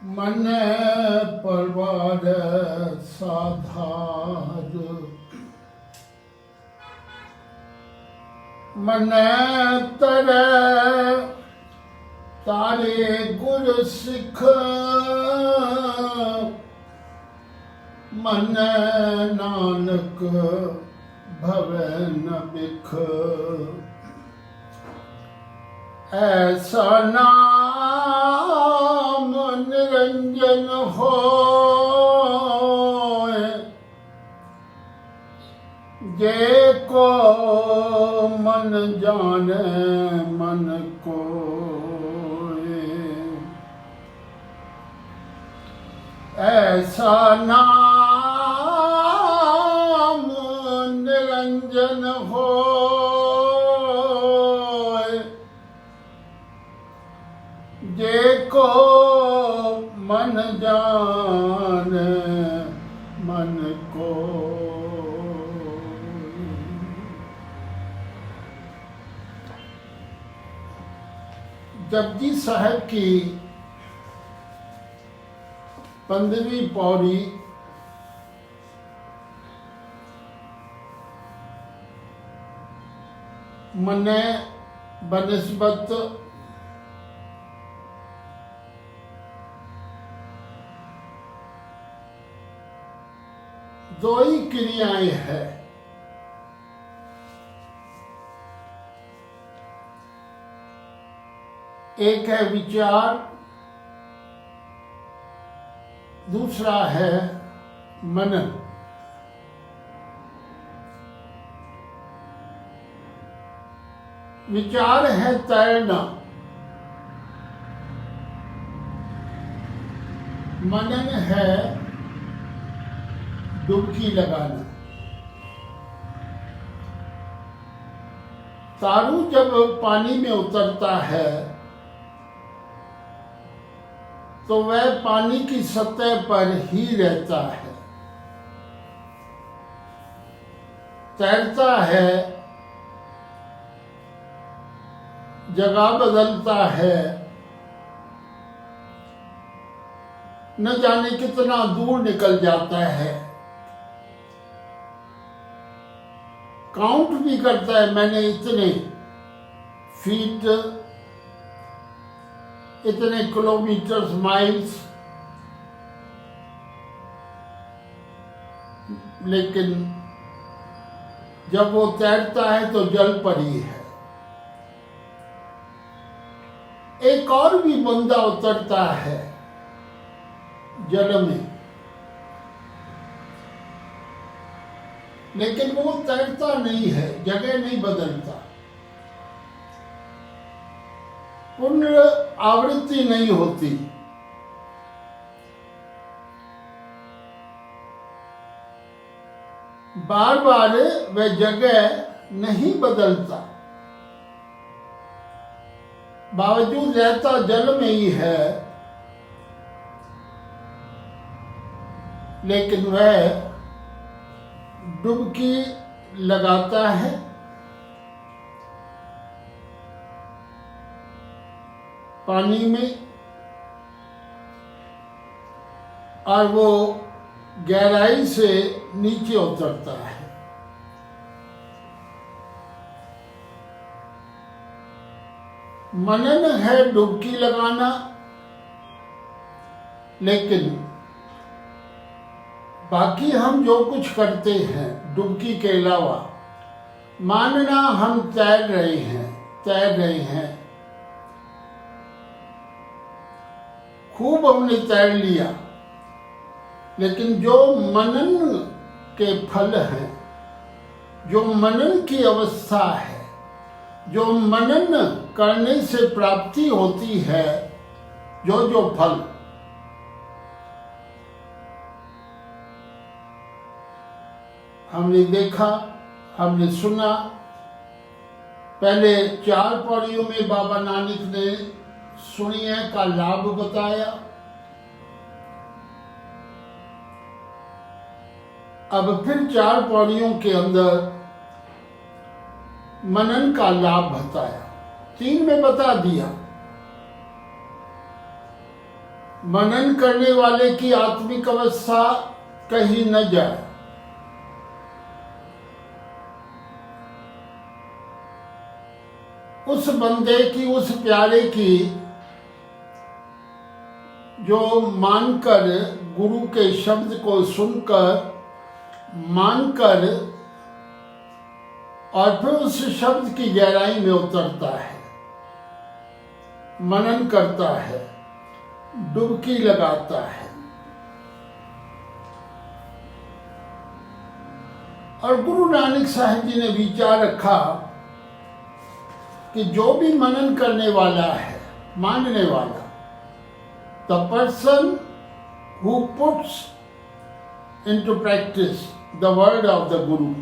मन परवार साधार, मन तर तारे गुर सिख, मन नानक भवै न बिख। ऐसा नाम निरंजन होए, जे को मन जाने मन कोए। ऐसा नाम निरंजन होए, जे को मन जाने मन को। जपजी साहब की 15वीं पौड़ी मने बनिस्बत दो ही क्रियाएं हैं। एक है विचार, दूसरा है मनन। विचार है तैरना, मनन है डुबकी लगाना। तारू जब पानी में उतरता है तो वह पानी की सतह पर ही रहता है, तैरता है, जगह बदलता है, न जाने कितना दूर निकल जाता है, काउंट भी करता है, मैंने इतने फीट, इतने किलोमीटर्स, माइल्स, लेकिन जब वो तैरता है तो जल पर ही है। एक और भी बंदा उतरता है जल में, लेकिन वो तैरता नहीं है, जगह नहीं बदलता, पुनरावृत्ति नहीं होती। बार बार वह जगह नहीं बदलता, बावजूद रहता जल में ही है, लेकिन वह डुबकी लगाता है, पानी में, और वो गहराई से नीचे उतरता है। मनन है डुबकी लगाना, लेकिन बाकी हम जो कुछ करते हैं डुबकी के अलावा, मानना हम तैर रहे हैं, खूब हमने तैर लिया, लेकिन जो मनन के फल हैं, जो मनन की अवस्था है, जो मनन करने से प्राप्ति होती है, जो फल, हमने देखा, हमने सुना। पहले 4 पौड़ियों में बाबा नानक ने सुनिए का लाभ बताया। अब फिर 4 पौड़ियों के अंदर मनन का लाभ बताया। 3 में बता दिया। मनन करने वाले की आत्मिक अवस्था कहीं न जाए। उस बंदे की, उस प्यारे की जो मानकर, गुरु के शब्द को सुनकर, मानकर और फिर उस शब्द की गहराई में उतरता है, मनन करता है, डुबकी लगाता है। और गुरु नानक साहब जी ने विचार रखा कि जो भी मनन करने वाला है, मानने वाला, the person who puts into practice the word of the गुरु,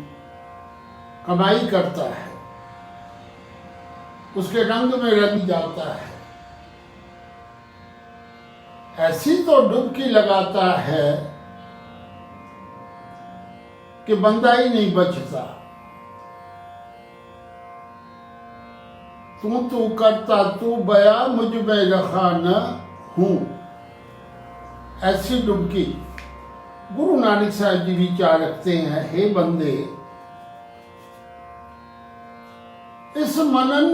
कमाई करता है, उसके रंग में रंग जाता है, ऐसी तो डुबकी लगाता है कि बंदा ही नहीं बचता। तू करता तू बया, मुझ में रखा न हूं, ऐसी डुबकी। गुरु नानक साहब जी विचार रखते हैं, हे बंदे, इस मनन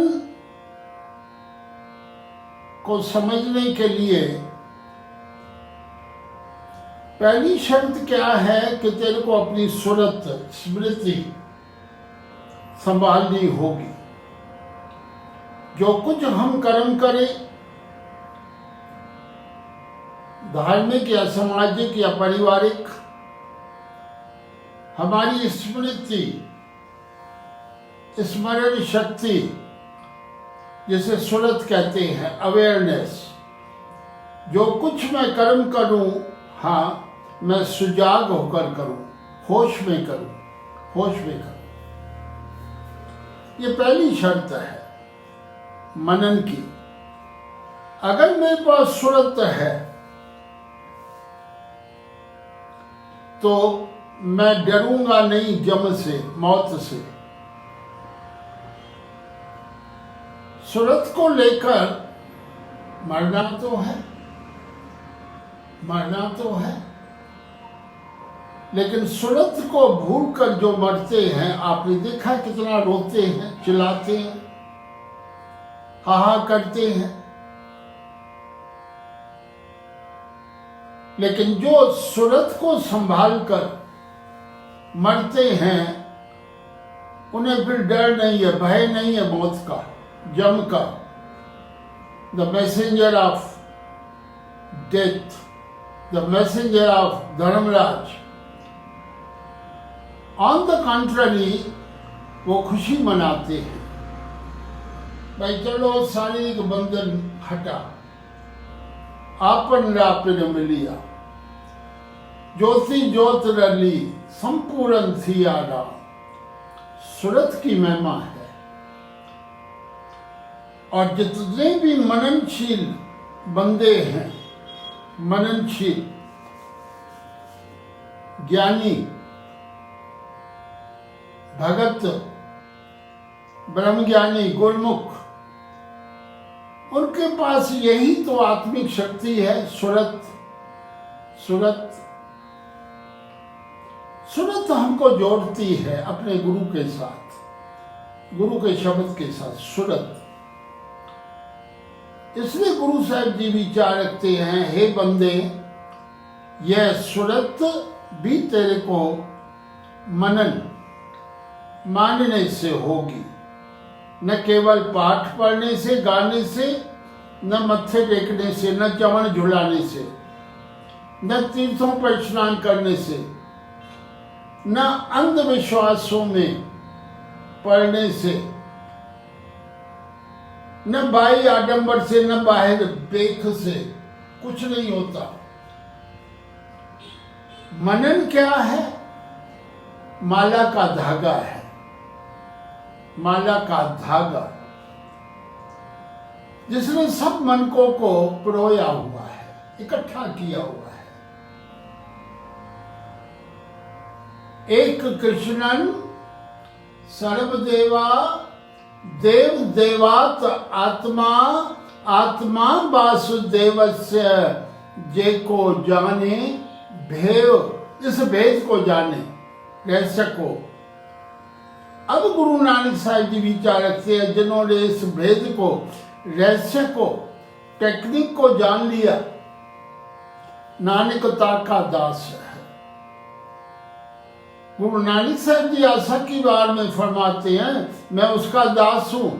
को समझने के लिए पहली शर्त क्या है कि तेरे को अपनी सूरत, स्मृति संभालनी होगी। जो कुछ हम कर्म करें, धार्मिक या सामाजिक या पारिवारिक, हमारी स्मृति, स्मरण शक्ति, जिसे सूरत कहते हैं, अवेयरनेस, जो कुछ मैं कर्म करूं, हाँ, मैं सुजाग होकर करूं, होश में करूं, होश में करूं। ये पहली शर्त है मनन की। अगर मेरे पास सूरत है तो मैं डरूंगा नहीं जम से, मौत से। सूरत को लेकर मरना तो है, मरना तो है, लेकिन सूरत को भूलकर जो मरते हैं, आपने देखा कितना रोते हैं, चिल्लाते हैं, हाहा करते हैं। लेकिन जो सूरत को संभाल कर मरते हैं, उन्हें फिर डर नहीं है, भय नहीं है मौत का, जम का। The messenger of death, the messenger of Dharmraj, on the contrary, वो खुशी मनाते हैं। भाई चलो, शारीरिक बंधन हटा, आपन रापिन मिलिया, ज्योति ज्योत रली, संपूर्ण थिया राम। सूरत की महिमा है। और जितने भी मननशील बंदे हैं, मननशील ज्ञानी, भगत, ब्रह्मज्ञानी, गुरमुख, उनके पास यही तो आत्मिक शक्ति है, सूरत। सूरत सूरत हमको जोड़ती है अपने गुरु के साथ, गुरु के शब्द के साथ, सूरत। इसलिए गुरु साहब जी विचार रखते हैं, हे बंदे, यह सूरत भी तेरे को मनन, मानने से होगी। न केवल पाठ पढ़ने से, गाने से, न मत्थे टेकने से, न चवन झुलाने से, न तीर्थों पर स्नान करने से, न अंधविश्वासों में पढ़ने से, न बाह्य आडंबर से, न बाहर बेख से कुछ नहीं होता। मनन क्या है? माला का धागा है, माला का धागा, जिसने सब मनकों को पिरोया हुआ है, इकट्ठा किया हुआ है। एक कृष्णन सर्वदेवा, देव देवात आत्मा, आत्मा वासुदेवस्य जे को जाने भेद, इस भेद को जाने, रहस्य को। अब गुरु नानक साहिब जी विचार रखते हैं, जिन्होंने इस भेद को, रहस्य को, टेक्निक को जान लिया, नानकता का दास है। गुरु नानक साहिब जी आशा की बार में फरमाते हैं, मैं उसका दास हूं।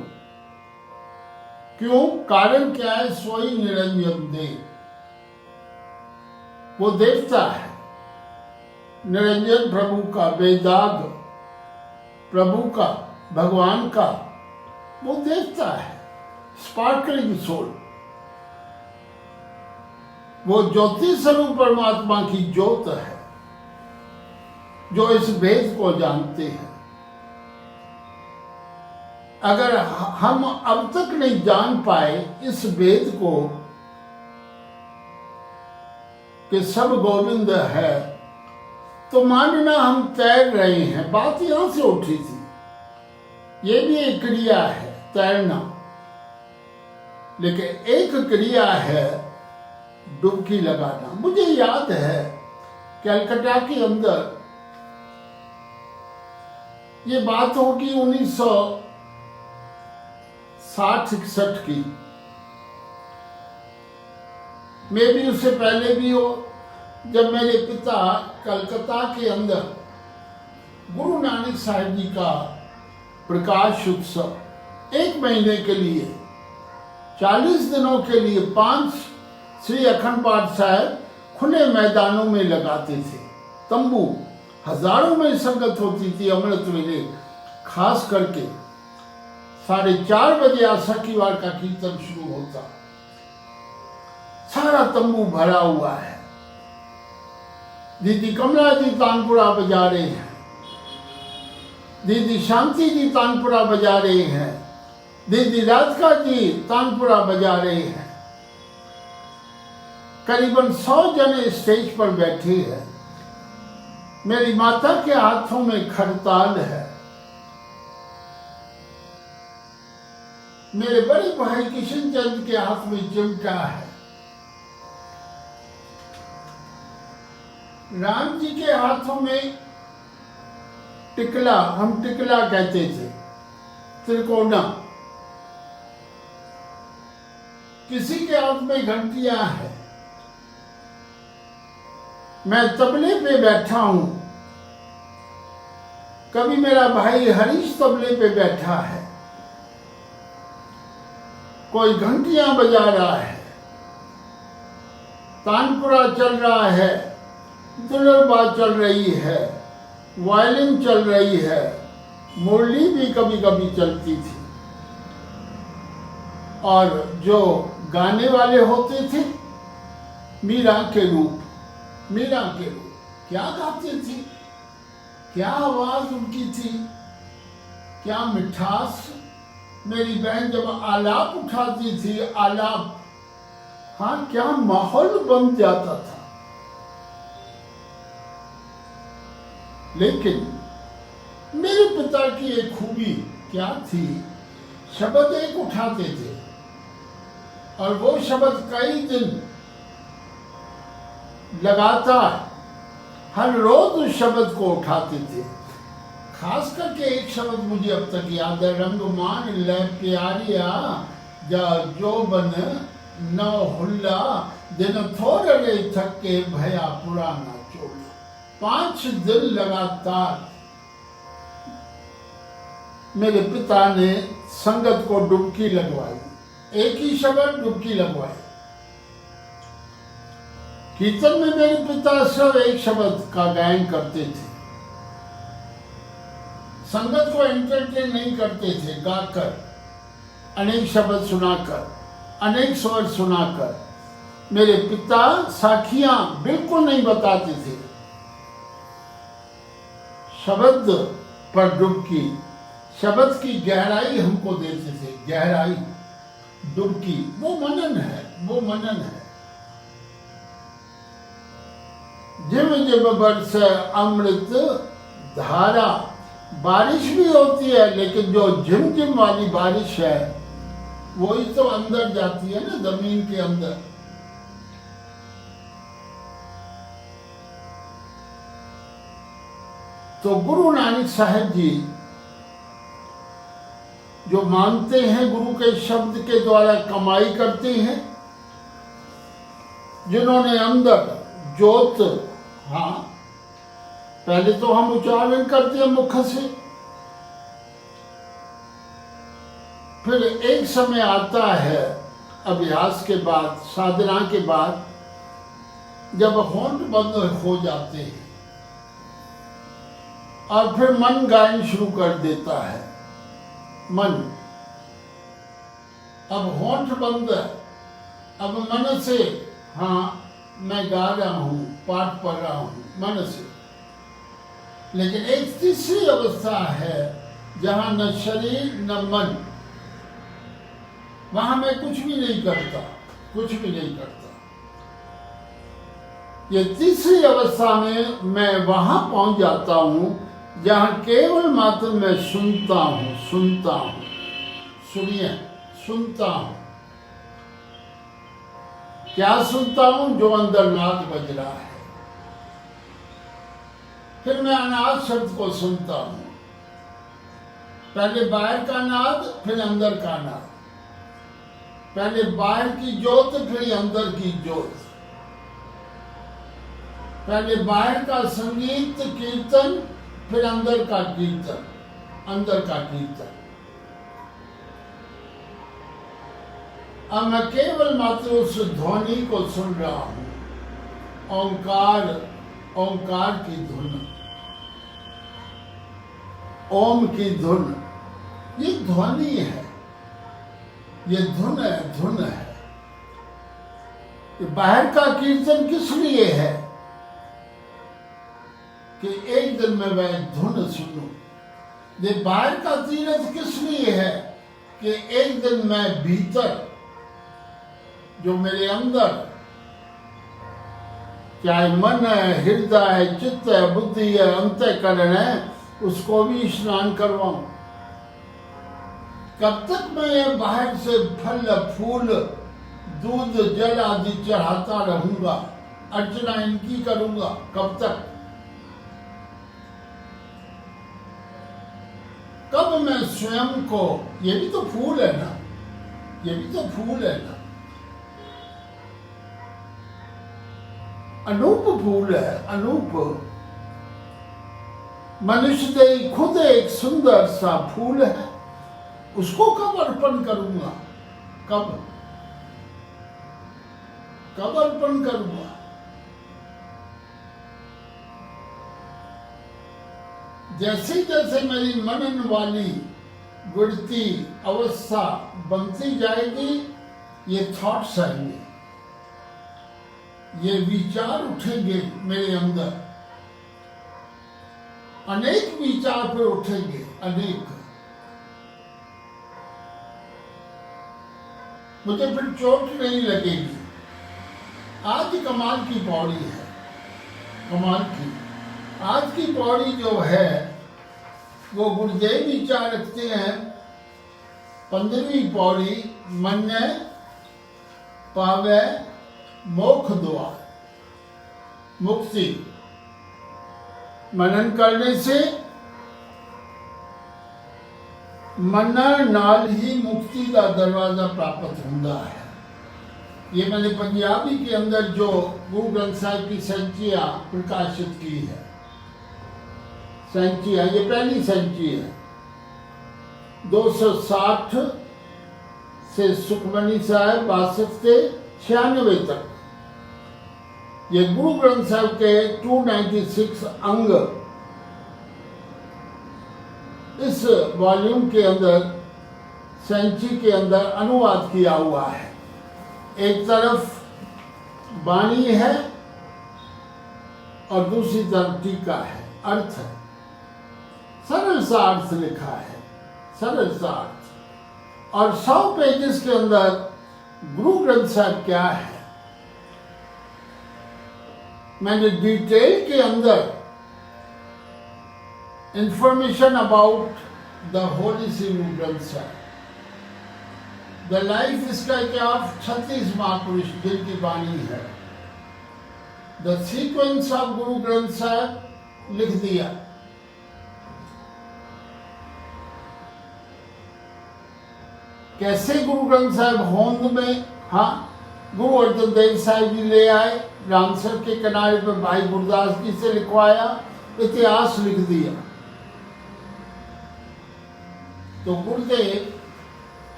क्यों? कारण क्या है? सोई निरंजन देव, वो देवता है। निरंजन प्रभु का, बेदाग प्रभु का, भगवान का, वो देवता है। स्पार्कलिंग सोल, वो ज्योति स्वरूप परमात्मा की ज्योत है, जो इस भेद को जानते हैं। अगर हम अब तक नहीं जान पाए इस भेद को कि सब गोविंद है, तो मानना हम तैर रहे हैं। बात यहां से उठी थी। ये भी एक क्रिया है, तैरना, लेकिन एक क्रिया है डुबकी लगाना। मुझे याद है कलकत्ता के अंदर, ये बात होगी 1960-61 की, मे भी उससे पहले भी हो, जब मेरे पिता कलकत्ता के अंदर गुरु नानक साहिब जी का प्रकाश उत्सव 1 महीने के लिए, 40 दिनों के लिए 5 श्री अखंड पाठ साहब खुले मैदानों में लगाते थे। तंबू, हजारों में संगत होती थी। अमृत वेले खास करके 4:30 बजे आशा की वार का कीर्तन शुरू होता। सारा तंबू भरा हुआ है। दीदी कमला जी तानपुरा बजा रहे हैं, दीदी शांति जी तानपुरा बजा रहे हैं, दीदी राधिका जी तानपुरा बजा रहे हैं। करीबन 100 जने स्टेज पर बैठे हैं। मेरी माता के हाथों में खड़ताल है, मेरे बड़े भाई किशन चंद के हाथ में चिमटा है, राम जी के हाथों में टिकला, हम टिकला कहते थे, त्रिकोणा, किसी के हाथ में घंटियां है। मैं तबले पे बैठा हूं, कभी मेरा भाई हरीश तबले पे बैठा है, कोई घंटियां बजा रहा है, तानपुरा चल रहा है, दुलरबा चल रही है, वायलिन चल रही है, मुरली भी कभी कभी चलती थी। और जो गाने वाले होते थे, मीरा के रूप, मीरा के रूप क्या गाते थे, क्या आवाज उनकी थी, क्या मिठास। मेरी बहन जब आलाप उठाती थी, आलाप, हाँ, क्या माहौल बन जाता था। लेकिन मेरे पिता की एक खूबी क्या थी, शब्द एक उठाते थे और वो शब्द कई दिन लगातार हर रोज उस शब्द को उठाते थे। खास करके एक शब्द मुझे अब तक याद है, रंग मान ले प्यारिया जा जो बन न हुल्ला, दिन थोड़े रे थके भया पुराना चोला। 5 दिन लगातार मेरे पिता ने संगत को डुबकी लगवाई, एक ही शब्द डुबकी लगवाई। कीर्तन में मेरे पिता सब एक शब्द का गायन करते थे, संगत को एंटरटेन नहीं करते थे, गाकर, अनेक शब्द सुनाकर, अनेक स्वर सुनाकर। मेरे पिता साखियां बिल्कुल नहीं बताते थे, शब्द पर डुबकी, शब्द की गहराई हमको देते थे, गहराई, डुबकी, वो मनन है, वो मनन है। जिम जिम बरस अमृत धारा, बारिश भी होती है, लेकिन जो झिमझिम वाली बारिश है वही तो अंदर जाती है ना, जमीन के अंदर। तो गुरु नानक साहब जी जो मानते हैं गुरु के शब्द के द्वारा कमाई करते हैं, जिन्होंने अंदर ज्योत, हाँ पहले तो हम उच्चारण करते हैं मुख से, फिर एक समय आता है अभ्यास के बाद, साधना के बाद, जब होंठ बंद हो जाते हैं और फिर मन गायन शुरू कर देता है। मन अब होंठ बंद, अब मन से, हाँ मैं गा रहा हूं, पाठ पढ़ रहा हूं मन से। लेकिन एक तीसरी अवस्था है जहां न शरीर न मन, वहां मैं कुछ भी नहीं करता, कुछ भी नहीं करता। ये तीसरी अवस्था में मैं वहां पहुंच जाता हूं जहां केवल मात्र मैं सुनता हूं, सुनता हूं। सुनिए, सुनता हूं। क्या सुनता हूं? जो अंदर नाद बज रहा है। फिर मैं अनाद शब्द को सुनता हूं, पहले बाहर का नाद, फिर अंदर का नाद, पहले बाहर की ज्योत, फिर अंदर की ज्योत, पहले बाहर का संगीत कीर्तन, फिर अंदर का कीर्तन, अंदर का कीर्तन। अब मैं केवल मात्र उस ध्वनि को सुन रहा हूं, ओंकार, ओंकार की धुन, ओम की धुन। ये ध्वनि है, ये धुन है, धुन है। बाहर का कीर्तन किस लिए है? कि एक दिन में वह धुन सुनूं। ये बाहर का तीरथ किस लिए है? कि एक दिन मैं भीतर, जो मेरे अंदर, चाहे मन है, हृदय है, चित्त है, बुद्धि है, अंतःकरण है, उसको भी स्नान करवाऊं। कब तक मैं बाहर से फल फूल दूध जल आदि चढ़ाता रहूंगा, अर्चना इनकी करूंगा? कब तक? कब मैं स्वयं को, ये भी तो फूल है ना, ये भी तो फूल है ना, अनूप फूल है, अनूप। मनुष्य देह खुद एक सुंदर सा फूल है, उसको कब अर्पण करूंगा? कब, कब अर्पण करूंगा? जैसे जैसे मेरी मनन वाली वृत्ति अवस्था बनती जाएगी, ये थॉट्स आएंगे, ये विचार उठेंगे मेरे अंदर, अनेक विचार पर उठेंगे, अनेक। मुझे फिर चोट नहीं लगेगी। आज कमाल की पौड़ी है, कमाल की। आज की पौड़ी जो है वो गुरुदेव विचार रखते हैं, 15वीं पौड़ी, मन पावे मोक्ष द्वार, मुक्ति। मनन करने से मनन नाल ही मुक्ति का दरवाजा प्राप्त होता है। ये मैंने पंजाबी के अंदर जो गुरु ग्रंथ साहिब की संचिया प्रकाशित की है, संचिया, ये पहली संची है, 260 से सुखमनी साहब 62 से 96 तक। ये गुरु ग्रंथ साहिब के 296 अंग इस वॉल्यूम के अंदर, संची के अंदर अनुवाद किया हुआ है। एक तरफ वाणी है और दूसरी तरफ टीका है, अर्थ है, सरल सा अर्थ लिखा है, सरल सा अर्थ। और 100 पेजेस के अंदर गुरु ग्रंथ साहिब क्या है, मैंने डिटेल के अंदर information about the Holi Shri Guru Granth Sahib, the life style of 36 महापुरुष जिनकी वाणी है, the sequence of Guru Granth Sahib लिख दिया। कैसे गुरु ग्रंथ साहिब होंद में, हाँ, गुरु अर्जन देव साहिब जी ले आए, रामसर के किनारे पर भाई गुरदास जी से लिखवाया, इतिहास लिख दिया। तो गुरुदेव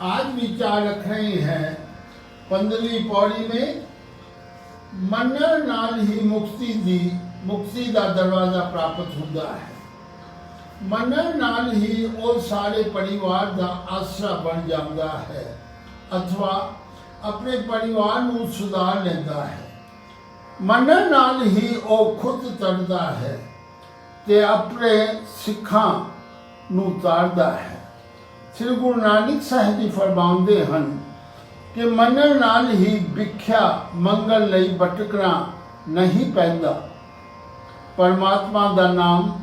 आज विचार रख रहे हैं 15वीं पौड़ी में, मन्नण नाल ही मुक्ति दी, मुक्ति का दरवाजा प्राप्त होता है। मन्नण नाल ही वो सारे परिवार का आसरा बन जाता है, अथवा अपने परिवार को सुधार लेता है। मन्नण नाल ही वो खुद तरदा है ते अपने सिखां नूं तारदा है। श्री गुरु नानक साहिब जी फरमाउंदे हन कि मन्नण नाल ही विख्या मंगल लई भटकना नहीं पैंदा। परमात्मा का नाम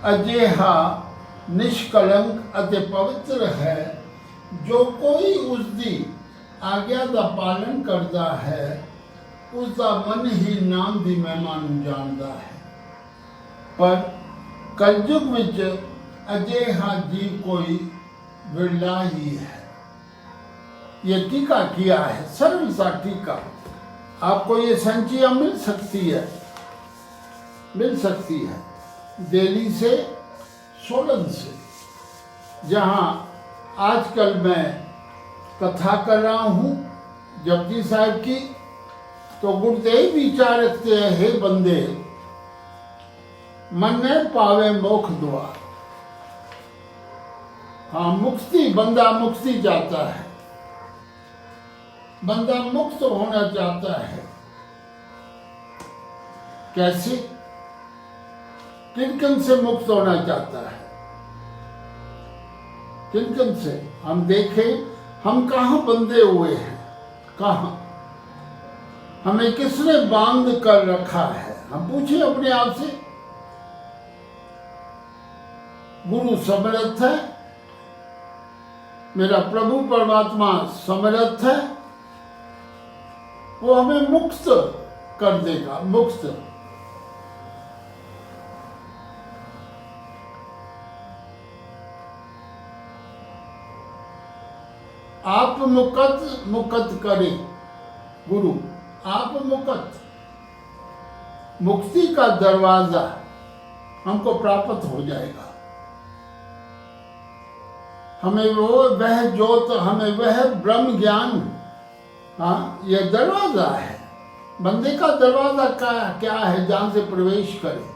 अजिहा निष्कलंक अते पवित्र है, जो कोई उसकी आज्ञा का पालन करता है, उसका मन ही नाम की महिमा नूं जानता है। पर कलयुग विच अजिहा जीव कोई विरला ही है। ये टीका किया है, सरल सा टीका, आपको ये संचिया मिल सकती है, दिल्ली से, सोलन से, जहाँ आजकल मैं कथा कर रहा हूँ जपजी साहब की। तो गुरुदेव विचार रखते हैं, हे बंदे, मन पावे मोख द्वार। हाँ, मुक्ति, बंदा मुक्ति चाहता है, बंदा मुक्त होना चाहता है। कैसे? किन से मुक्त होना चाहता है? किन से? हम देखें, हम कहाँ बंधे हुए हैं, कहाँ हमें किसने बांध कर रखा है? हम पूछें अपने आप से। गुरु समर्थ है, मेरा प्रभु परमात्मा समर्थ है, वो हमें मुक्त कर देगा, मुक्त। आप मुकत करे गुरु, आप मुकत, मुक्ति का दरवाजा हमको प्राप्त हो जाएगा। हमें वह ज्योत, हमें वह ब्रह्म ज्ञान, हाँ, यह दरवाजा है। बंदे का दरवाजा क्या है? जहां से प्रवेश करे,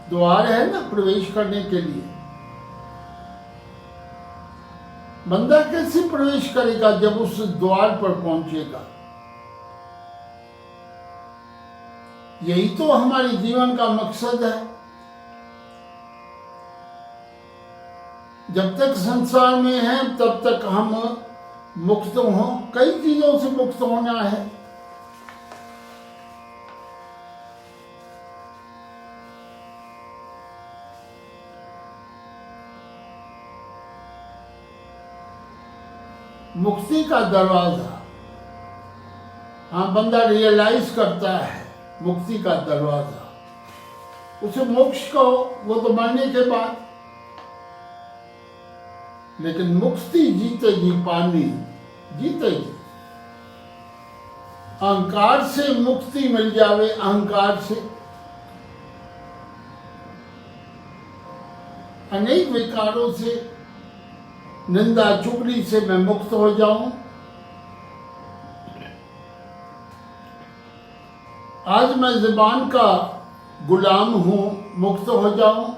द्वार है ना प्रवेश करने के लिए। बंदा कैसे प्रवेश करेगा? जब उस द्वार पर पहुंचेगा। यही तो हमारे जीवन का मकसद है। जब तक संसार में हैं तब तक हम मुक्त हों, कई चीजों से मुक्त होना है। मुक्ति का दरवाजा, हाँ, बंदा रियलाइज करता है मुक्ति का दरवाजा। उसे मोक्ष कहो, वो तो मरने के बाद, लेकिन मुक्ति जीते जी पानी, जीते जी। अहंकार से मुक्ति मिल जावे, अहंकार से, अनेक विकारों से, निंदा चुगली से मैं मुक्त हो जाऊं। आज मैं ज़ुबान का गुलाम हूं, मुक्त हो जाऊं।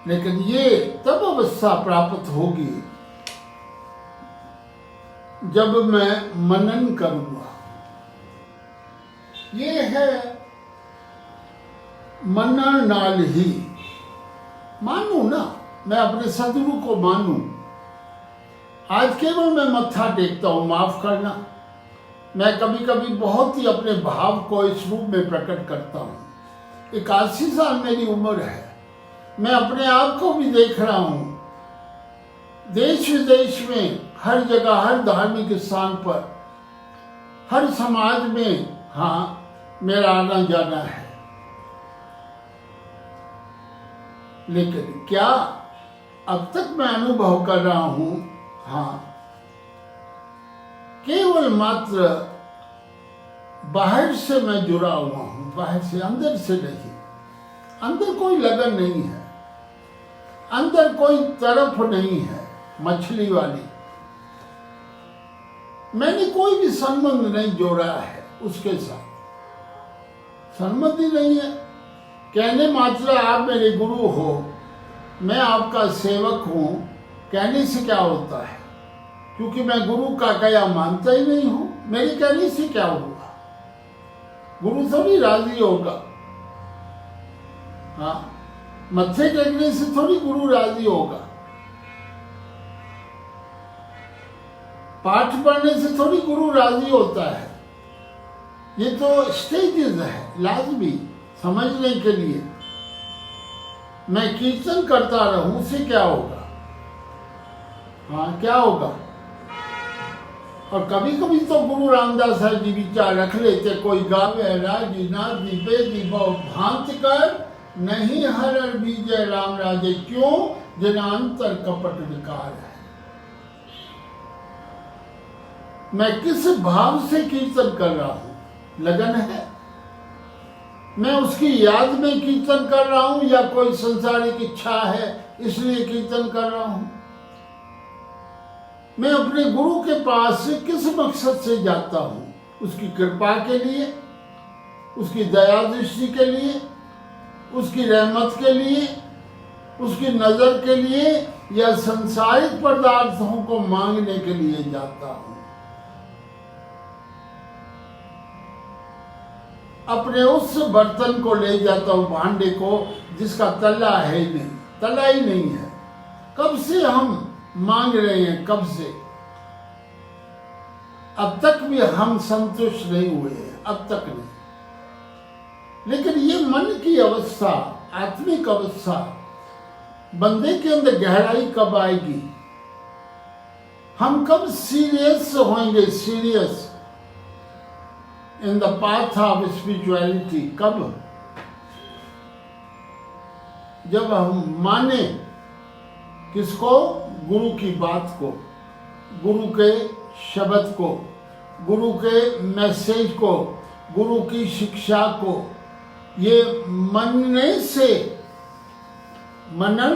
लेकिन ये तब अवस्था प्राप्त होगी जब मैं मनन करूंगा। ये है मनन नाल ही, मानू ना, मैं अपने सदगुरु को मानू। आज केवल मैं मत्था टेकता हूं, माफ करना। मैं कभी कभी बहुत ही अपने भाव को इस रूप में प्रकट करता हूं। 81 साल मेरी उम्र है, मैं अपने आप को भी देख रहा हूं। देश विदेश में, हर जगह, हर धार्मिक स्थान पर, हर समाज में, हाँ, मेरा आना जाना है। लेकिन क्या अब तक मैं अनुभव कर रहा हूं, हाँ, केवल मात्र बाहर से मैं जुड़ा हुआ हूं, बाहर से, अंदर से नहीं। अंदर कोई लगन नहीं है, अंदर कोई तरफ नहीं है मछली वाली। मैंने कोई भी संबंध नहीं जोड़ा है उसके साथ, संबंध ही नहीं है। कहने मात्र आप मेरे गुरु हो, मैं आपका सेवक हूं, कहने से क्या होता है? क्योंकि मैं गुरु का कया मानता ही नहीं हूं, मेरे कहने से क्या होगा? गुरु थोड़ी राजी होगा, हाँ, मत्थे टेकने से थोड़ी गुरु राजी होगा, पाठ पढ़ने से थोड़ी गुरु राजी होता है। ये तो स्टेजेस है, लाजमी समझने के लिए। मैं कीर्तन करता रहूं, उससे क्या होगा? हाँ, क्या होगा? और कभी कभी तो गुरु रामदास जी विचार रख लेते, कोई गावे राजी नादी बेदी बहु भांत कर, नहीं हर बीजय राम राजे, क्यों जनांतर कपट विकार है। मैं किस भाव से कीर्तन कर रहा हूं? लगन है? मैं उसकी याद में कीर्तन कर रहा हूं या कोई संसारिक इच्छा है इसलिए कीर्तन कर रहा हूं? मैं अपने गुरु के पास किस मकसद से जाता हूं? उसकी कृपा के लिए, उसकी दया दृष्टि के लिए, उसकी रहमत के लिए, उसकी नजर के लिए, या संसारिक पदार्थों को मांगने के लिए जाता हूं? अपने उस बर्तन को ले जाता हूं, भांडे को, जिसका तला है ही नहीं, तला ही नहीं है। कब से हम मांग रहे हैं, कब से? अब तक भी हम संतुष्ट नहीं हुए हैं, अब तक नहीं। लेकिन ये मन की अवस्था, आत्मिक अवस्था, बंदे के अंदर गहराई कब आएगी? हम कब सीरियस होंगे, serious in the path of spirituality? कब? जब हम माने किसको? गुरु की बात को, गुरु के शब्द को, गुरु के मैसेज को, गुरु की शिक्षा को। ये मनने से, मनन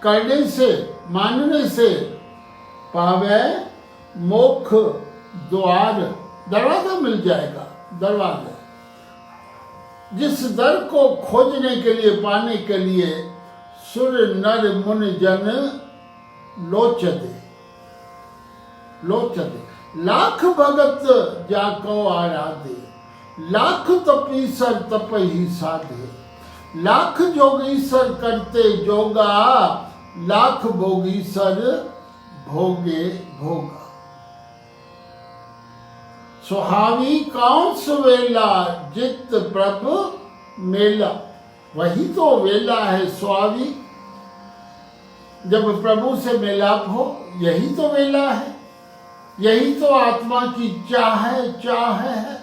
करने से, मानने से पावे मोक्ष द्वार, दरवाजा मिल जाएगा, दरवाजा। जिस दर को खोजने के लिए, पाने के लिए सुर नर मुन जन लोचदे, लोचदे, लाख भगत जाको आराधे, लाख तपीसर तप ही साधे, लाख जोगीसर करते जोगा, लाख भोगीसर भोगे भोगा। सुहावी कौन सुवेला, जित प्रभु मेला। वही तो वेला है, सुहावी, जब प्रभु से मिलाप हो, यही तो वेला है, यही तो आत्मा की चाह है, चाह है,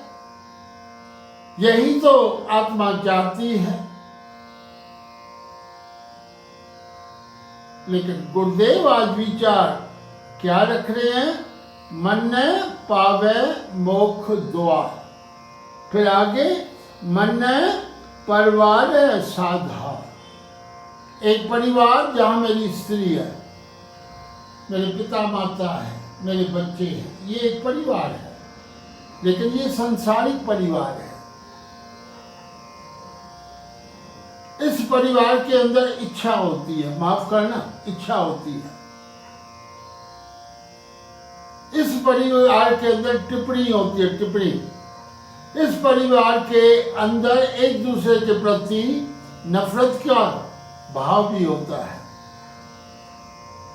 यही तो आत्मा चाहती है। लेकिन गुरुदेव आज विचार क्या रख रहे हैं? मन पावे मोक्ष द्वार। फिर आगे मन परिवार साधा। एक परिवार जहां मेरी स्त्री है, मेरे पिता माता है, मेरे बच्चे हैं, ये एक परिवार है। लेकिन ये संसारिक परिवार है। इस परिवार के अंदर इच्छा होती है, माफ करना, इच्छा होती है। इस परिवार के अंदर टिप्पणी होती है, टिप्पणी। इस परिवार के अंदर एक दूसरे के प्रति नफरत का भाव भी होता है।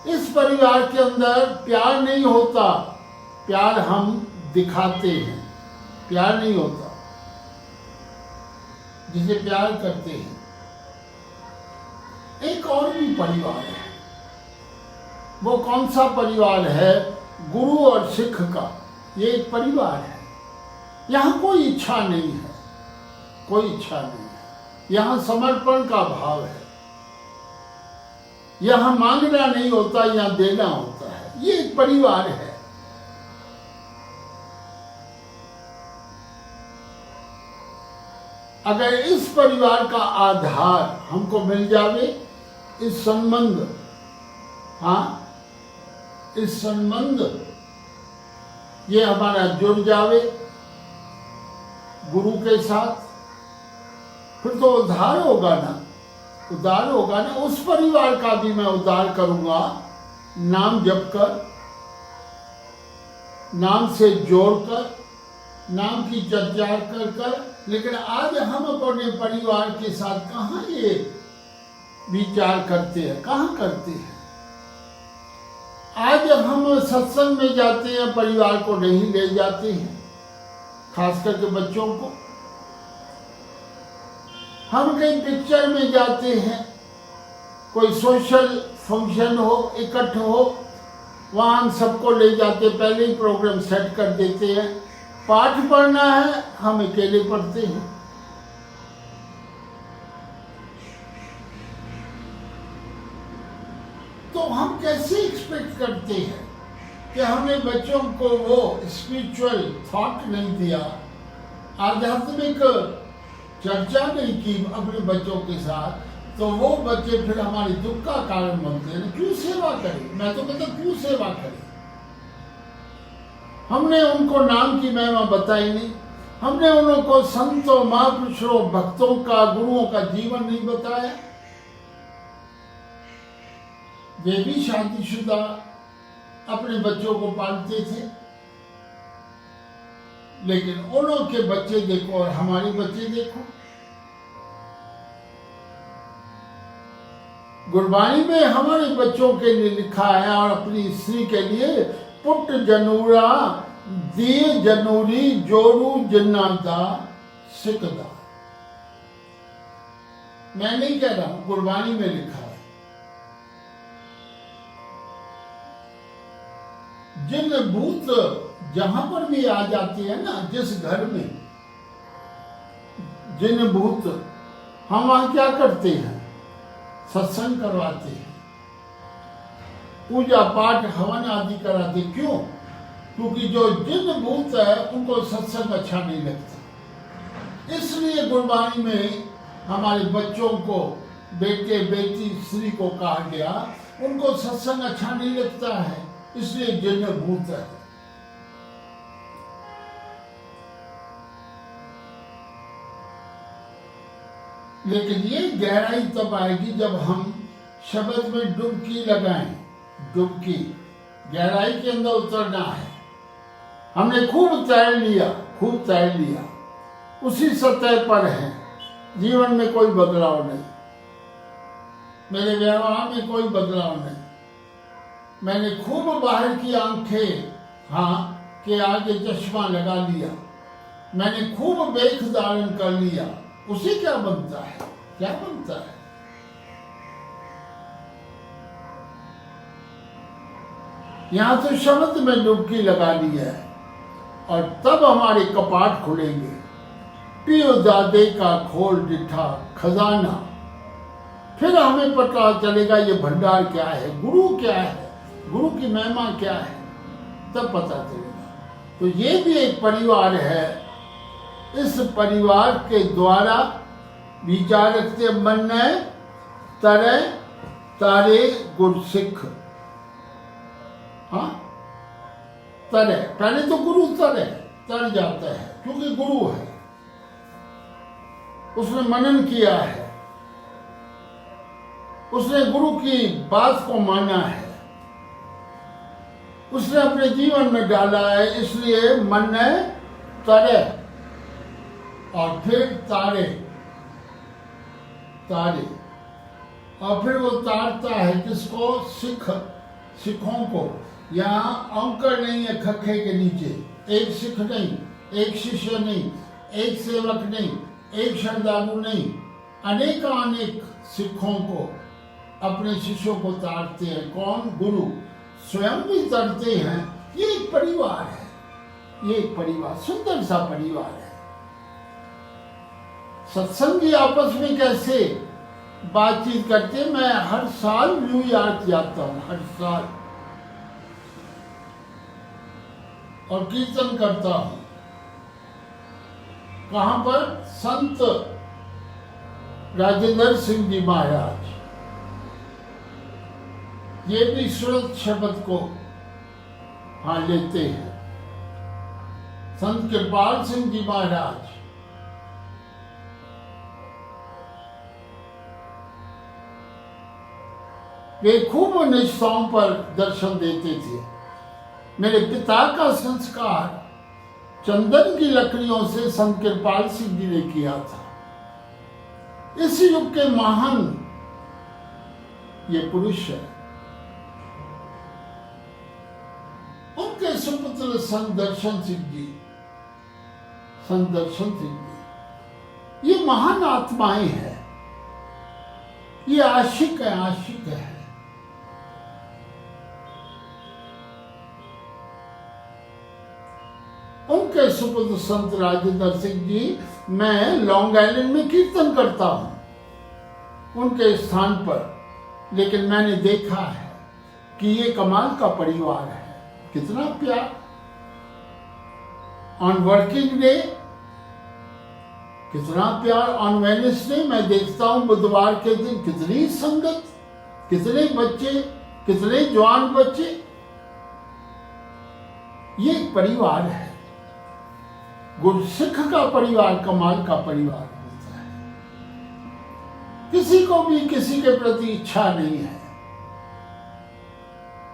इस परिवार के अंदर प्यार नहीं होता, प्यार हम दिखाते हैं, प्यार नहीं होता जिसे प्यार करते हैं। एक और भी परिवार है। वो कौन सा परिवार है? गुरु और सिख का ये एक परिवार है। यहाँ कोई इच्छा नहीं है, कोई इच्छा नहीं है। यहाँ समर्पण का भाव है। यहाँ मांगना नहीं होता, यहाँ देना होता है। ये एक परिवार है। अगर इस परिवार का आधार हमको मिल जावे, इस संबंध, हाँ, इस संबंध ये हमारा जुड़ जावे गुरु के साथ, फिर तो उद्धार होगा ना, उद्धार होगा ना। उस परिवार का भी मैं उद्धार करूंगा, नाम जप कर, नाम से जोड़कर, नाम की चर्चा कर कर। लेकिन आज हम अपने परिवार के साथ कहाँ ये विचार करते हैं, कहाँ करते हैं? आज हम सत्संग में जाते हैं, परिवार को नहीं ले जाते हैं, खास करके बच्चों को। हम कहीं पिक्चर में जाते हैं, कोई सोशल फंक्शन हो, इकट्ठ हो, वहाँ हम सबको ले जाते, पहले ही प्रोग्राम सेट कर देते हैं। पाठ पढ़ना है, हम अकेले पढ़ते हैं। तो हम कैसे एक्सपेक्ट करते हैं कि हमने बच्चों को वो स्पिरिचुअल थॉट नहीं दिया, आध्यात्मिक चर्चा नहीं की अपने बच्चों के साथ, तो वो बच्चे फिर हमारे दुख का कारण बनते हैं। क्यों सेवा करें? मैं तो कहता क्यों सेवा करें? हमने उनको नाम की महिमा बताई नहीं, हमने उनको संतों, महापुरुषों, भक्तों का, गुरुओं का जीवन नहीं बताया। वे भी शादीशुदा अपने बच्चों को पालते थे, लेकिन उन्हों के बच्चे देखो और हमारे बच्चे देखो। गुरबाणी में हमारे बच्चों के लिए लिखा है और अपनी स्त्री के लिए, पुट जनूरा दिए जनूरी जोरू जन्नादा सिकदा। मैं नहीं कह रहा हूं, गुरबाणी में लिखा है। जिन भूत जहां पर भी आ जाते हैं ना, जिस घर में जिन भूत, हम वहां क्या करते हैं? सत्संग करवाते हैं, पूजा पाठ हवन आदि कराते। क्यों? क्योंकि जो जिन भूत है उनको सत्संग अच्छा नहीं लगता। इसलिए गुरबाणी में हमारे बच्चों को, बेटे बेटी स्त्री को कहा गया, उनको सत्संग अच्छा नहीं लगता है, इसलिए जिन भूत है। लेकिन ये गहराई तब आएगी जब हम शब्द में डुबकी लगाएं। डुबकी, गहराई के अंदर उतरना है। हमने खूब तैर लिया, खूब तैर लिया, उसी सतह पर है, जीवन में कोई बदलाव नहीं, मेरे व्यवहार में कोई बदलाव नहीं। मैंने खूब बाहर की आंखें, हाँ, के आगे चश्मा लगा लिया, मैंने खूब बेख धारण कर लिया, उसे क्या बनता है? क्या बनता है? यहां तो शब्द में डुबकी लगा ली है और तब हमारे कपाट खुलेंगे। पियो दादे का खोल डिठा खजाना, फिर हमें पता चलेगा ये भंडार क्या है, गुरु क्या है, गुरु की महिमा क्या है, तब पता चलेगा। तो ये भी एक परिवार है। इस परिवार के द्वारा विचार रखते मन तरह तारे गुरसिख। हाँ, तरह, पहले तो गुरु तर जाता है क्योंकि गुरु है, उसने मनन किया है, उसने गुरु की बात को माना है, उसने अपने जीवन में डाला है, इसलिए मन तरह। और फिर तारे, तारे, और फिर वो तारता है किसको? सिखों को। यहाँ अंकर नहीं है खखे के नीचे, एक सिख नहीं, एक शिष्य नहीं, एक सेवक नहीं, एक श्रद्धालु नहीं, अनेक सिखों को, अपने शिष्यों को तारते हैं। कौन? गुरु स्वयं भी तरते हैं। ये एक परिवार है, ये एक परिवार, सुंदर सा परिवार है। सत्संगी आपस में कैसे बातचीत करते। मैं हर साल न्यूयॉर्क जाता हूँ, हर साल, और कीर्तन करता हूँ। कहाँ पर? संत राजेंद्र सिंह जी महाराज, ये भी सूरत शब्द को लेते हैं। संत कृपाल सिंह जी महाराज, वे खूब निष्ठाओं पर दर्शन देते थे। मेरे पिता का संस्कार चंदन की लकड़ियों से संत कृपाल सिंह जी ने किया था। इस युग के महान ये पुरुष है। उनके सुपुत्र संत दर्शन सिंह जी, संत दर्शन सिंह जी, ये महान आत्माएं हैं। ये आशिक है, आशिक है। उनके सुपुत्र संत राजेंद्र सिंह जी, मैं लॉन्ग आइलैंड में कीर्तन करता हूं उनके स्थान पर, लेकिन मैंने देखा है कि ये कमाल का परिवार है। कितना प्यार। ऑन वर्किंग डे कितना प्यार, ऑन वेडनेसडे मैं देखता हूं बुधवार के दिन कितनी संगत, कितने बच्चे, कितने जवान बच्चे। ये एक परिवार है। गुरसिख का परिवार कमाल का परिवार होता है। किसी को भी किसी के प्रति इच्छा नहीं है,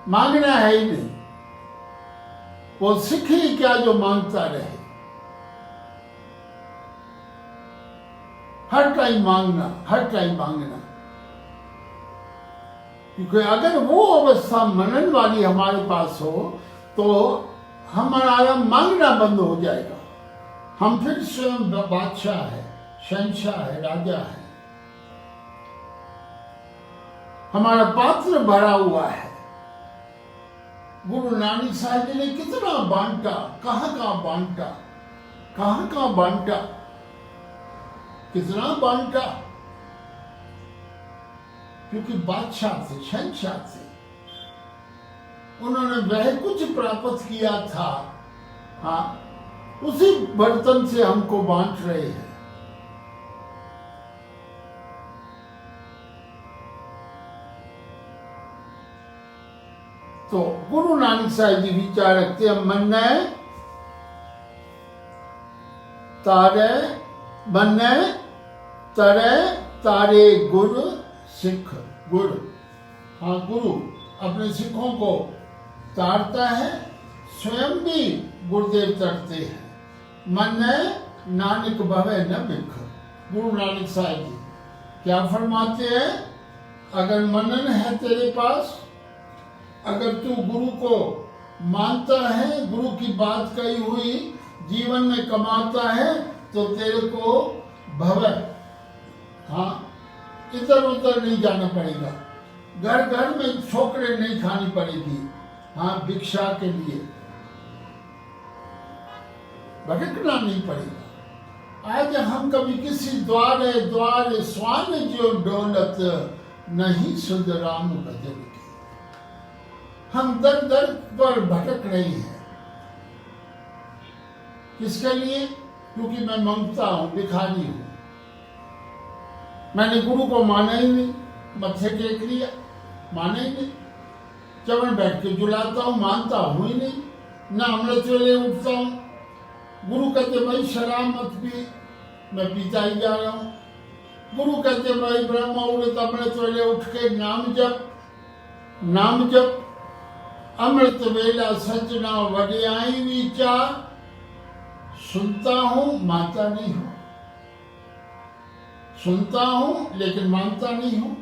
मांगना है ही नहीं। वो सिख ही क्या जो मांगता रहे, हर टाइम मांगना, हर टाइम मांगना। क्योंकि अगर वो अवस्था मनन वाली हमारे पास हो तो हमारा मांगना बंद हो जाएगा। हम फिर स्वयं बादशाह है, शहंशाह है, राजा है। हमारा पात्र भरा हुआ है। गुरु नानक साहब जी ने कितना बांटा, कहाँ बांटा, कहाँ बांटा, कितना बांटा। क्योंकि बादशाह थे, शहंशाह थे। उन्होंने वह कुछ प्राप्त किया था, हाँ, उसी बर्तन से हमको बांट रहे हैं। तो गुरु नानक साहब जी विचार रखते हैं, मन्ने तारे, मन्ने तरे तारे गुरु सिख। गुरु, हाँ, गुरु अपने सिखों को तारता है, स्वयं भी गुरुदेव तरते हैं। मन्ने नानक भवे न बिख। गुरु नानक साहब जी क्या फरमाते हैं? अगर मनन है तेरे पास, अगर तू गुरु को मानता है, गुरु की बात कही हुई जीवन में कमाता है, तो तेरे को भव, हाँ, इधर उधर नहीं जाना पड़ेगा, घर घर में ठोकरें नहीं खानी पड़ेगी, हाँ, भिक्षा के लिए भटकना नहीं पड़ेगा। आज हम कभी किसी द्वारे द्वारे स्वान जो डोलत नहीं सुध राम भजन की, हम दर दर पर भटक रहे हैं। किसके लिए? क्योंकि मैं मांगता हूं, भिखारी हूं। मैंने गुरु को माना ही नहीं, मत्थे टेक लिया, माना ही नहीं। चवन बैठ के जुलाता हूं, मानता हूं ही नहीं। ना अमृत वेले उठता हूं। गुरु कहते भाई शराब मत पी, मैं पीता ही जा रहा हूं। गुरु कहते भाई ब्रह्म मुहूर्त अमृत वेले उठ के नाम जप, नाम जप। अमृत वेला सजना वडियाई विचार, सुनता हूं मानता नहीं हूं, सुनता हूं लेकिन मानता नहीं हूं।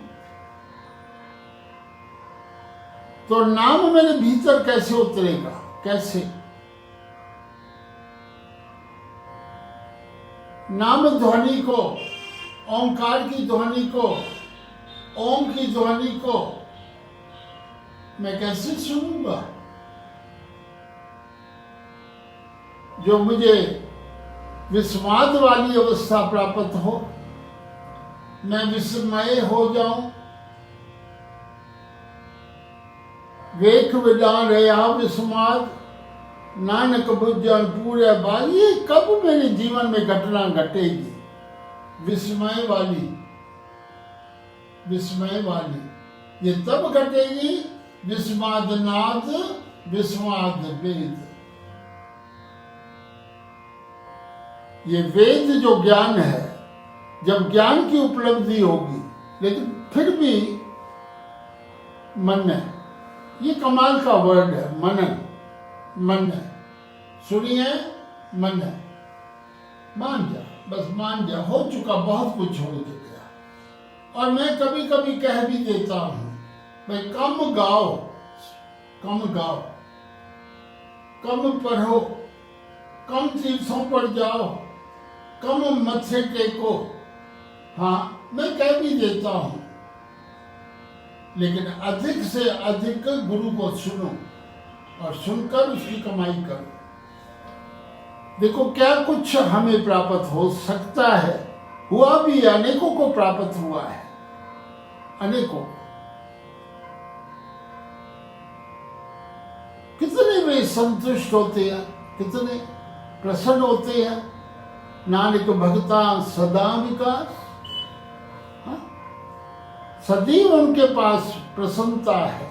तो नाम मेरे भीतर कैसे उतरेगा? कैसे? नाम ध्वनि को, ओंकार की ध्वनि को, ओम की ध्वनि को मैं कैसे सुनूंगा? जो मुझे विस्माद वाली अवस्था प्राप्त हो, मैं विस्मय हो जाऊं। वेख विदा रहा विस्माद, नानक बुझन पूरे बाल। ये कब मेरे जीवन में घटना घटेगी? विस्मय वाली, विस्मय वाली ये तब घटेगी विस्माद नाद विस्माद वेद। ये वेद जो ज्ञान है, जब ज्ञान की उपलब्धि होगी, लेकिन फिर भी मन है, ये कमाल का वर्ड है, मनन, मन है। सुनिए, मन है, मान जा, बस मान जा, हो चुका, बहुत कुछ हो चुका। और मैं कभी कभी कह भी देता हूं, भाई कम गाओ, कम गाओ, कम पढ़ो, कम तीर्थों पर जाओ, कम मत्थे टेको। हाँ, मैं कह भी देता हूं, लेकिन अधिक से अधिक गुरु को सुनो और सुनकर उसकी कमाई करो। देखो क्या कुछ हमें प्राप्त हो सकता है, हुआ भी, अनेकों को प्राप्त हुआ है, अनेकों। कितने वे संतुष्ट होते हैं, कितने प्रसन्न होते हैं। नानक भगता सदा विकास, सदैव उनके पास प्रसन्नता है,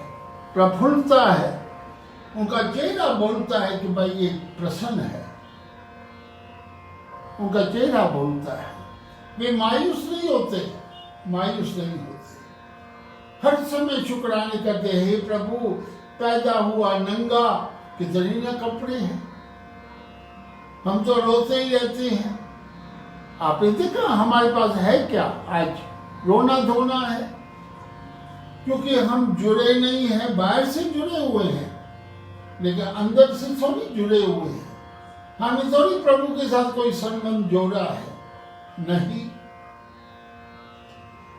प्रफुल्लता है। उनका चेहरा बोलता है कि भाई ये प्रसन्न है, उनका चेहरा बोलता है। वे मायूस नहीं होते, मायूस नहीं होते। हर समय शुक्राने करते, हे प्रभु पैदा हुआ नंगा, कितने ना कपड़े हैं, हम तो रोते ही रहते हैं। आपने देखा हमारे पास है क्या आज? रोना धोना है, क्योंकि हम जुड़े नहीं हैं। बाहर से जुड़े हुए हैं, लेकिन अंदर से थोड़ी जुड़े हुए हैं। हमने थोड़ी प्रभु के साथ कोई संबंध जोड़ा है, नहीं।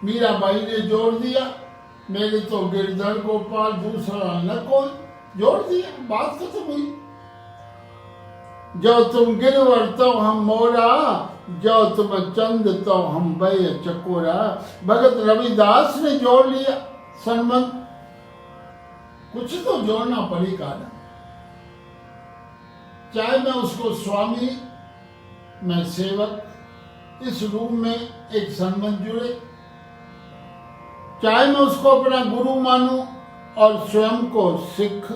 मीराबाई ने जोड़ दिया, मेरे तो गिरधर गोपाल, दूसरा न कोई, जोड़ दिया, बात खत्म हुई। जो तुम गिरवर तो हम मोरा, जो तुम चंद तो हम बय चकोरा। भगत रविदास ने जोड़ लिया संबंध। कुछ तो जोड़ना पड़ेगा ना, चाहे मैं उसको स्वामी, मैं सेवक, इस रूप में एक संबंध जुड़े, चाहे मैं उसको अपना गुरु मानूं और स्वयं को सिख,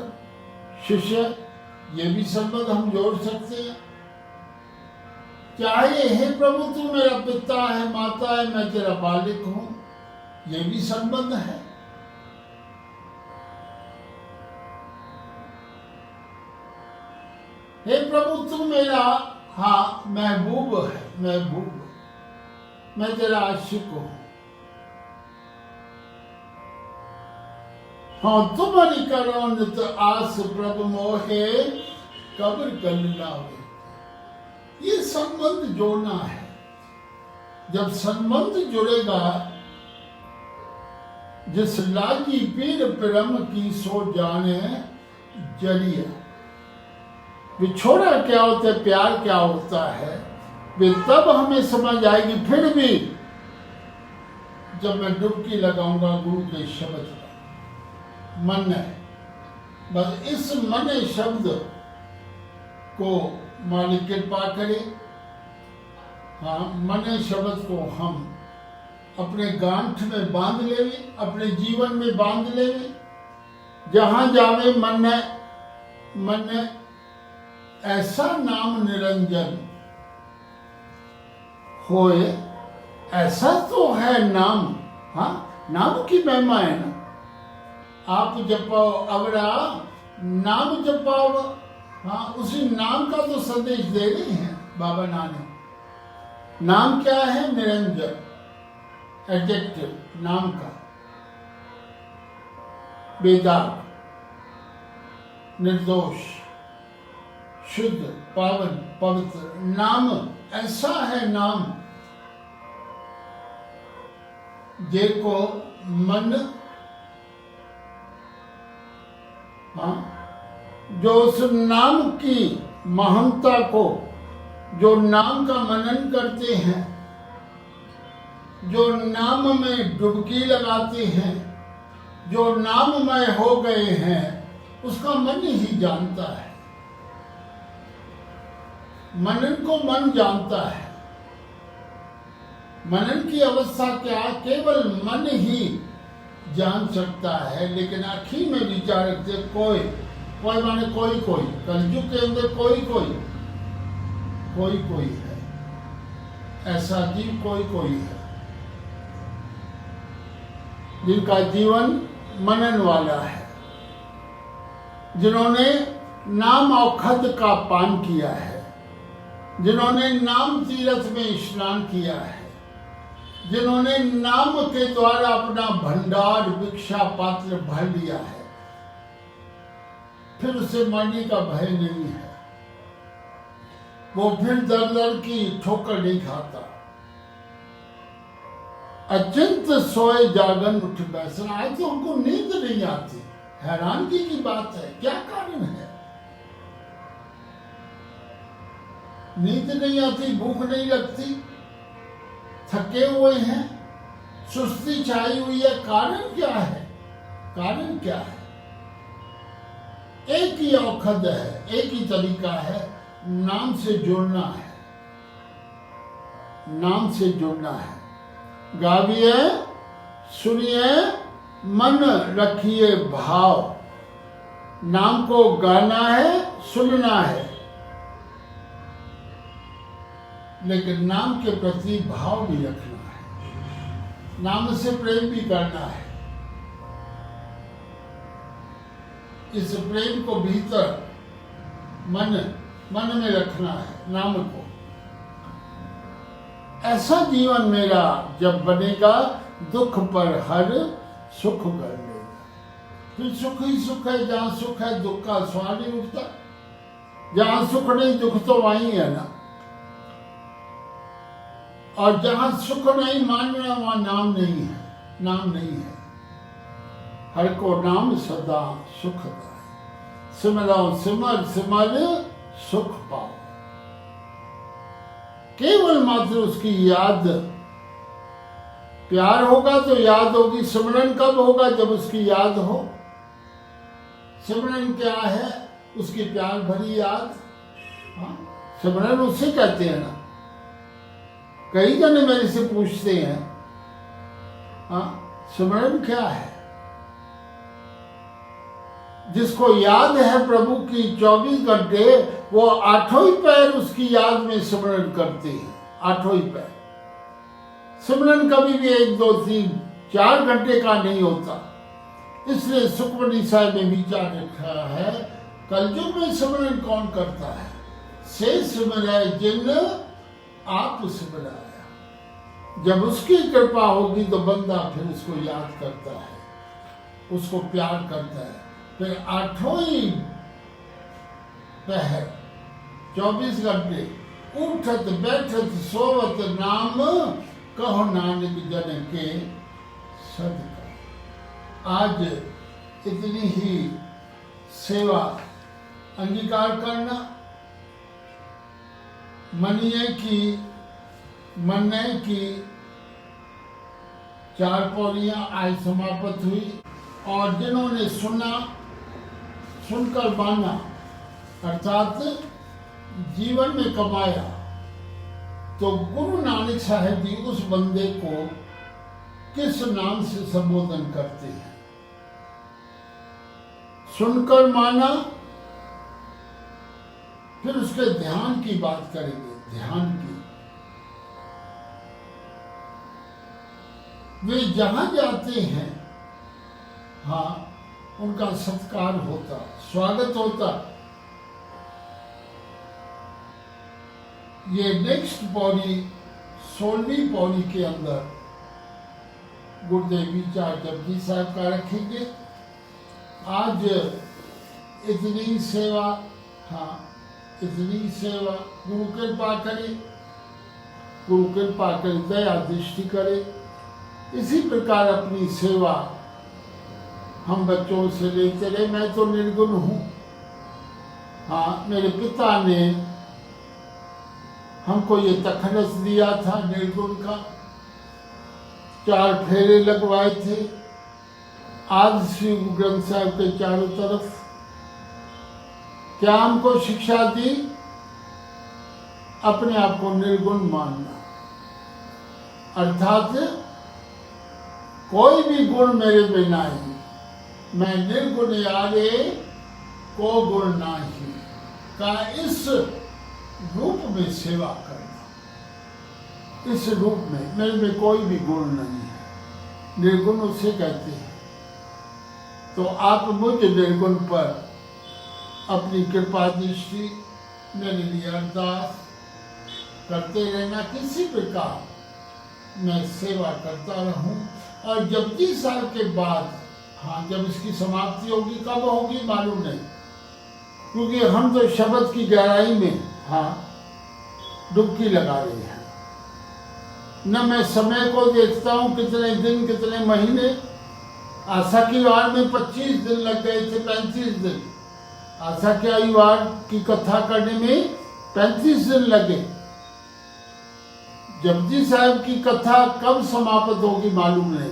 शिष्य, ये भी संबंध हम जोड़ सकते हैं। चाहे हे प्रभु तू मेरा पिता है, माता है, मैं तेरा बालिक हूं, ये भी संबंध है। हे प्रभु तू मेरा, हाँ, महबूब है, महबूब, मैं तेरा आशिक हूं। हाँ, तुम्हारी करो नित आस प्रभु मोहे, कब्र कल लावे। ये संबंध जोड़ना है। जब संबंध जुड़ेगा, जिस लागी पीर परम की सो जाने जरिया। विछोड़ा क्या होता है, प्यार क्या होता है, वे तब हमें समझ आएगी। फिर भी जब मैं डुबकी लगाऊंगा गुरु के शब्द का, मन है, बस इस मन शब्द को मालिक कृपा करे। हाँ, मन शब्द को हम अपने गांठ में बांध लेवे, अपने जीवन में बांध लेवे। जहां जावे मन है, मन है, ऐसा नाम निरंजन होए, ऐसा तो है नाम। हाँ, नाम की महिमा है ना। आप जपाओ अवरा, नाम जपाओ। हाँ, उसी नाम का तो संदेश दे रहे हैं बाबा नानक। नाम क्या है? निरंजन, एडजेक्टिव नाम का। बेदाग, निर्दोष, शुद्ध, पावन, पवित्र। नाम ऐसा है, नाम जेको मन, हाँ, जो उस नाम की महानता को, जो नाम का मनन करते हैं, जो नाम में डुबकी लगाते हैं, जो नाममय हो गए हैं, उसका मन ही जानता है। मनन को मन जानता है। मनन की अवस्था क्या, केवल मन ही जान सकता है। लेकिन आखिर में विचारक से कोई माने कोई कलयुग के अंदर कोई है, ऐसा जीव कोई है जिनका जीवन मनन वाला है, जिन्होंने नाम औखद का पान किया है, जिन्होंने नाम तीर्थ में स्नान किया है, जिन्होंने नाम के द्वारा अपना भंडार भिक्षा पात्र भर लिया है, फिर उसे मरने का भय नहीं है। वो फिर दर की ठोकर नहीं खाता। अचिंत सोए जागन उठ बैसना। आज तो उनको नींद नहीं आती। हैरानगी की बात है, क्या कारण है? नींद नहीं आती, भूख नहीं लगती, थके हुए हैं, सुस्ती छाई हुई है। कारण क्या है? कारण क्या है? एक ही औखद है, एक ही तरीका है, नाम से जुड़ना है। नाम से जुड़ना है। गाविए, सुनिए, मन रखिए भाव। नाम को गाना है, सुनना है, लेकिन नाम के प्रति भाव भी रखना है। नाम से प्रेम भी करना है। इस प्रेम को भीतर मन में रखना है, नाम को। ऐसा जीवन मेरा जब बनेगा, दुख पर हर सुख कर लेगा। फिर सुख ही सुख है। जहां सुख है दुख का सवाल नहीं उठता। जहां सुख नहीं दुख तो वहीं है ना। और जहां सुख नहीं मानना, वहां नाम नहीं है। नाम नहीं है। हर को नाम सदा सुखदाई। सिमरो सिमर सिमर सुख पाओ। केवल मात्र उसकी याद। प्यार होगा तो याद होगी। सिमरन कब होगा? जब उसकी याद हो। सिमरन क्या है? उसकी प्यार भरी याद। हाँ? सिमरन उसे कहते हैं ना। कई जने मेरे से पूछते हैं, हाँ, सिमरन क्या है? जिसको याद है प्रभु की 24 घंटे, वो आठों ही पैर उसकी याद में सिमरन करते हैं। आठों ही पैर। सिमरन कभी भी 1, 2, 3, 4 घंटे का नहीं होता। इसलिए सुखमनी साहिब में विचार रखा है, कलयुग में सिमरन कौन करता है? से सिमराए जिन आप सिमराया। जब उसकी कृपा होगी तो बंदा फिर उसको याद करता है, उसको प्यार करता है। फिर आठों ही पहर 24 घंटे उठत बैठत सोवत नाम कहो नानक जन के सदका। आज इतनी ही सेवा अंगीकार करना। मनिए की 4 पौड़ियां आज समाप्त हुई। और जिन्होंने सुनकर माना, अर्थात जीवन में कमाया, तो गुरु नानक साहब जी उस बंदे को किस नाम से संबोधन करते हैं? सुनकर माना, फिर उसके ध्यान की बात करेंगे। ध्यान की। वे जहां जाते हैं, हाँ, उनका सत्कार होता, स्वागत होता। ये नेक्स्ट पौड़ी 16वीं पौड़ी के अंदर गुरुदेव विचार जपजी साहब का रखेंगे। आज इतनी सेवा, हाँ, इतनी सेवा। गुरु कृपा करे, गुरु कृपा करे, दया दृष्टि करे। इसी प्रकार अपनी सेवा हम बच्चों से लेते रहे। मैं तो निर्गुण हूँ। हाँ, मेरे पिता ने हमको ये तखलस दिया था निर्गुण का। 4 फेरे लगवाए थे आज श्री गुरु ग्रंथ साहब के चारों तरफ। क्या हमको शिक्षा दी? अपने आप को निर्गुण मानना, अर्थात कोई भी गुण मेरे में नहीं, मैं निर्गुण यारे को गुण नहीं का इस रूप में सेवा करना। इस रूप में मेरे में कोई भी गुण नहीं है, निर्गुण उसे कहते हैं। तो आप मुझ निर्गुण पर अपनी कृपा दृष्टि मेरे लिए अरदास करते रहना। किसी प्रकार मैं सेवा करता रहूं। और जब 30 साल के बाद, हाँ, जब इसकी समाप्ति होगी, कब होगी मालूम नहीं, क्योंकि हम तो शब्द की गहराई में, हाँ, डुबकी लगा रहे हैं। न मैं समय को देखता हूँ कितने दिन कितने महीने। आशा की वार में 25 दिन लग गए थे, 35 दिन। आशा की वार की कथा करने में 35 दिन लगे। जपजी साहब की कथा कब समाप्त होगी मालूम नहीं,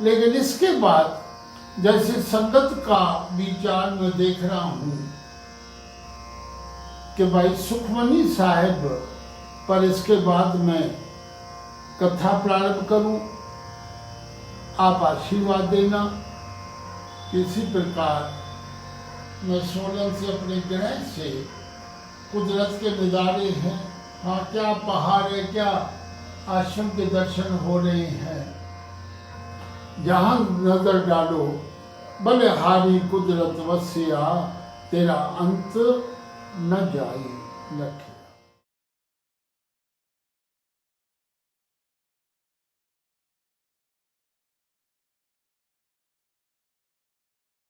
लेकिन इसके बाद जैसे संगत का विचार मैं देख रहा हूं कि भाई सुखमनी साहब पर इसके बाद मैं कथा प्रारंभ करूं। आप आशीर्वाद देना। किसी प्रकार मैं सोलन से अपने ग्रह से कुदरत के नज़ारे हैं, हाँ, क्या पहाड़ है, क्या आश्रम के दर्शन हो रहे हैं। जहाँ नजर डालो बलिहारी कुदरत वसिया, तेरा अंत न जाए लखे।